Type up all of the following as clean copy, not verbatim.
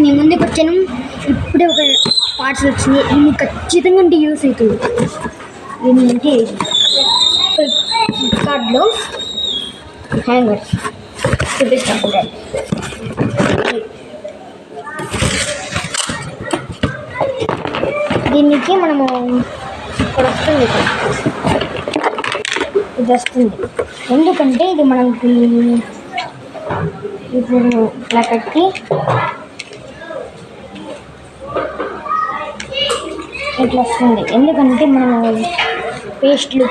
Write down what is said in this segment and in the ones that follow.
నేను ముందుకు వచ్చాను. ఇప్పుడే ఒక పార్సల్ వచ్చింది. ఇది ఖచ్చితంగా అంటే యూస్ అవుతుంది. ఏంటంటే ఫ్లిప్కార్ట్లో హ్యాంగర్ చూపిస్తాను. దీనికి మనము ఇక్కడ వస్తుంది, ఇది వస్తుంది. ఎందుకంటే ఇది మనకి ఇప్పుడు ఇలా పెట్టి ఇట్లా వస్తుంది. ఎందుకంటే మనము పేస్ట్లు,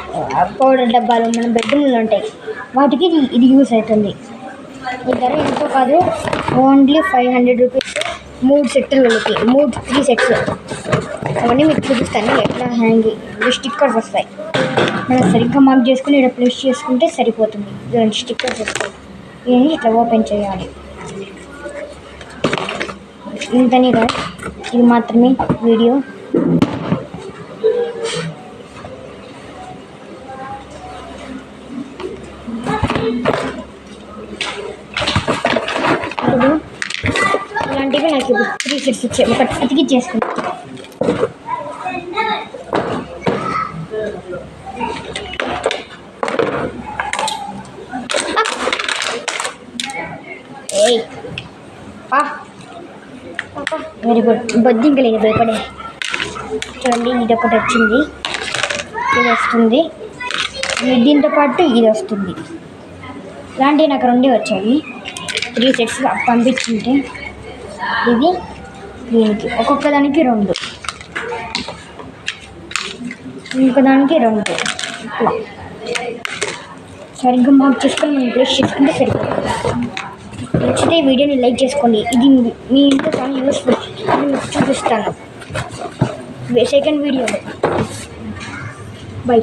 పౌడర్ డబ్బాలు మన బెడ్రూమ్లో ఉంటాయి, వాటికి ఇది యూస్ అవుతుంది. ఈ ధర ఎంతో కాదు, ఓన్లీ 500 రూపీస్. 3 సెట్లు వెళ్తాయి, 3 సెట్స్. అవన్నీ మీకు చూపిస్తాను ఎట్లా స్టిక్కర్స్ వస్తాయి. మనం సరిగ్గా మార్క్ చేసుకుని ఇక్కడ ప్లేస్ చేసుకుంటే సరిపోతుంది. ఇలాంటి స్టిక్కర్స్ వస్తాయి. ఇవన్నీ ఇట్లా ఓపెన్ చేయాలి. ఇంతనే కదా, ఇది మాత్రమే వీడియో. ఇప్పుడు ఇలాంటివి నాకు 3 సెట్స్ వచ్చాయి. ఒకటి అతికిచ్చేసుకుంటాను. Very good. బొద్దింక లేదు, భయపడే. చూడండి, ఇది ఒకటి వచ్చింది, ఇది వస్తుంది, దీంతో పాటు ఇది వస్తుంది. ఇలాంటివి నాకు 2 వచ్చాయి. 3 సెట్స్ పంపించుంటే ఇది దీనికి ఒక్కొక్క దానికి 2, ఇంకో దానికి 2. ఇట్లా సరిగ్గా మార్క్ చేసుకొని మనం ప్లేస్ చేసుకుంటే సరిపోతుంది. నచ్చితే వీడియోని లైక్ చేసుకోండి. ఇది మీ ఇంట్లో చాలా యూస్ఫుల్ అని మీకు చూపిస్తాను సెకండ్ వీడియోలో. బై.